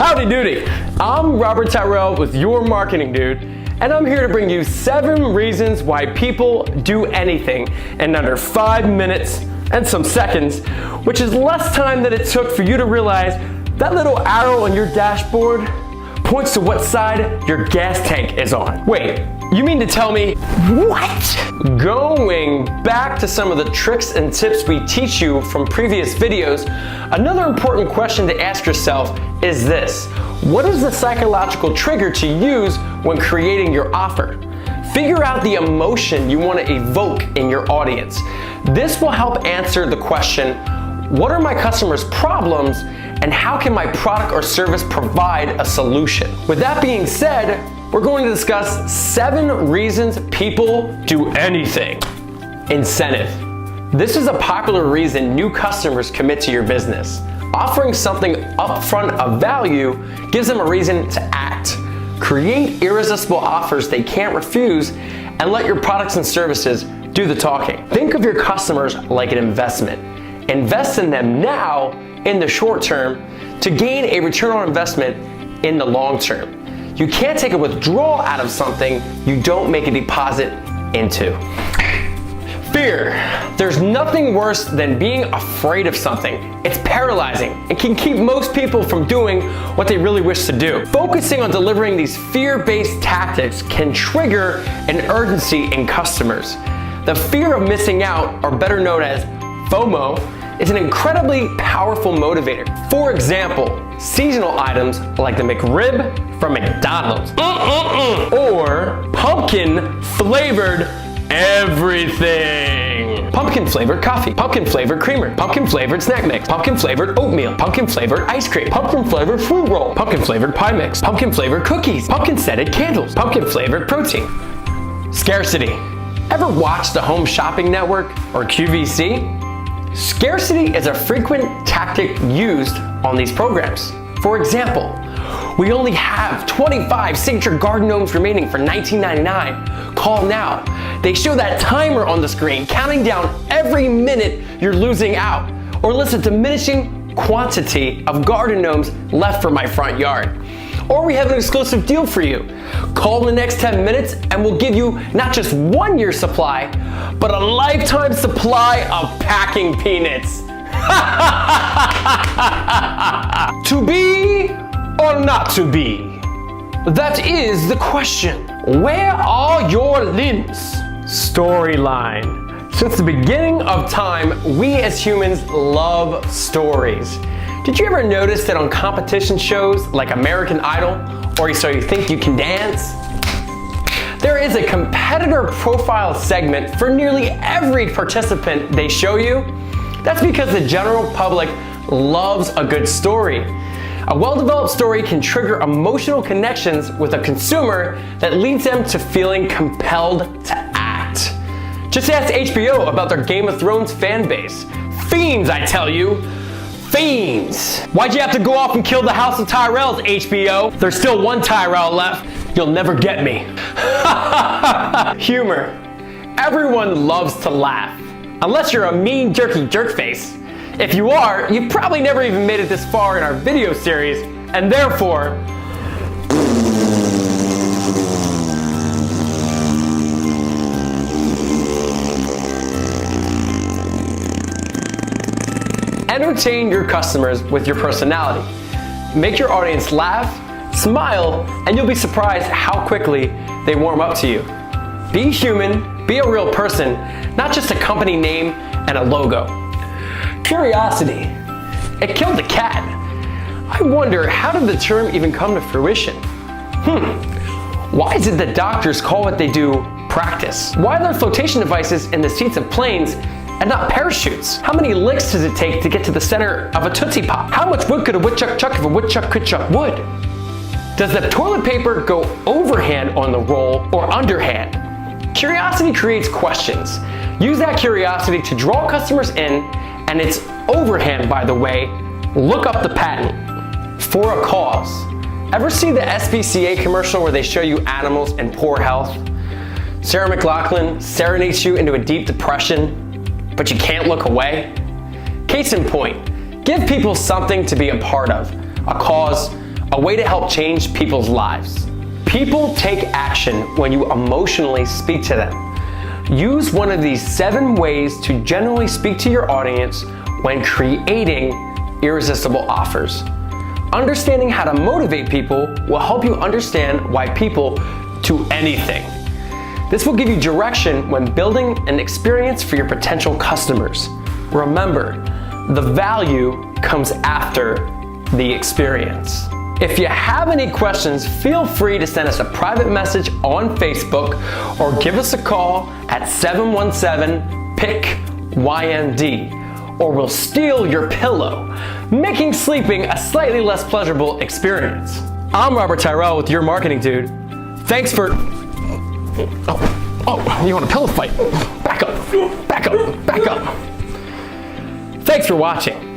Howdy doody, I'm Robert Tyrell with Your Marketing Dude, and I'm here to bring you 7 reasons why people do anything in under 5 minutes and some seconds, which is less time than it took for you to realize that little arrow on your dashboard points to what side your gas tank is on. Wait, you mean to tell me what? Going back to some of the tricks and tips we teach you from previous videos, another important question to ask yourself is this: what is the psychological trigger to use when creating your offer? Figure out the emotion you want to evoke in your audience. This will help answer the question, what are my customers' problems and how can my product or service provide a solution? With that being said, we're going to discuss 7 reasons people do anything. Incentive. This is a popular reason new customers commit to your business. Offering something upfront of value gives them a reason to act. Create irresistible offers they can't refuse and let your products and services do the talking. Think of your customers like an investment. Invest in them now in the short term to gain a return on investment in the long term. You can't take a withdrawal out of something you don't make a deposit into. Fear. There's nothing worse than being afraid of something. It's paralyzing and can keep most people from doing what they really wish to do. Focusing on delivering these fear-based tactics can trigger an urgency in customers. The fear of missing out, or better known as FOMO, is an incredibly powerful motivator. For example, seasonal items like the McRib from McDonald's, or pumpkin flavored everything. Pumpkin flavored coffee, pumpkin flavored creamer, pumpkin flavored snack mix, pumpkin flavored oatmeal, pumpkin flavored ice cream, pumpkin flavored fruit roll, pumpkin flavored pie mix, pumpkin flavored cookies, pumpkin scented candles, pumpkin flavored protein. Scarcity. Ever watch the Home Shopping Network or QVC? Scarcity is a frequent tactic used on these programs. For example, we only have 25 signature garden gnomes remaining for $19.99. Call now. They show that timer on the screen, counting down every minute you're losing out. Or list a diminishing quantity of garden gnomes left for my front yard. Or we have an exclusive deal for you. Call in the next 10 minutes and we'll give you not just 1 year's supply, but a lifetime supply of packing peanuts. To be or not to be? That is the question. Where are your limbs? Storyline. Since the beginning of time, we as humans love stories. Did you ever notice that on competition shows like American Idol or So You Think You Can Dance? There is a competitor profile segment for nearly every participant they show you. That's because the general public loves a good story. A well-developed story can trigger emotional connections with a consumer that leads them to feeling compelled to act. Just ask HBO about their Game of Thrones fan base. Fiends, I tell you. Fiends. Why'd you have to go off and kill the House of Tyrells, HBO? There's still one Tyrell left. You'll never get me. Humor. Everyone loves to laugh. Unless you're a mean, jerky jerkface. If you are, you've probably never even made it this far in our video series, and therefore, entertain your customers with your personality. Make your audience laugh, smile, and you'll be surprised how quickly they warm up to you. Be human, be a real person, not just a company name and a logo. Curiosity. It killed the cat. I wonder, how did the term even come to fruition? Why is it that doctors call what they do practice? Why are there flotation devices in the seats of planes and not parachutes? How many licks does it take to get to the center of a Tootsie Pop? How much wood could a woodchuck chuck if a woodchuck could chuck wood? Does the toilet paper go overhand on the roll or underhand? Curiosity creates questions. Use that curiosity to draw customers in, and it's overhand, by the way. Look up the patent. For a cause. Ever see the SPCA commercial where they show you animals in poor health? Sarah McLachlan serenades you into a deep depression, but you can't look away? Case in point, give people something to be a part of, a cause, a way to help change people's lives. People take action when you emotionally speak to them. Use one of these 7 ways to generally speak to your audience when creating irresistible offers. Understanding how to motivate people will help you understand why people do anything. This will give you direction when building an experience for your potential customers. Remember, the value comes after the experience. If you have any questions, feel free to send us a private message on Facebook or give us a call at 717-PIC-YMD, or we'll steal your pillow, making sleeping a slightly less pleasurable experience. I'm Robert Tyrell with Your Marketing Dude. Thanks for... Oh, you want a pillow fight? Back up, back up, back up. Thanks for watching.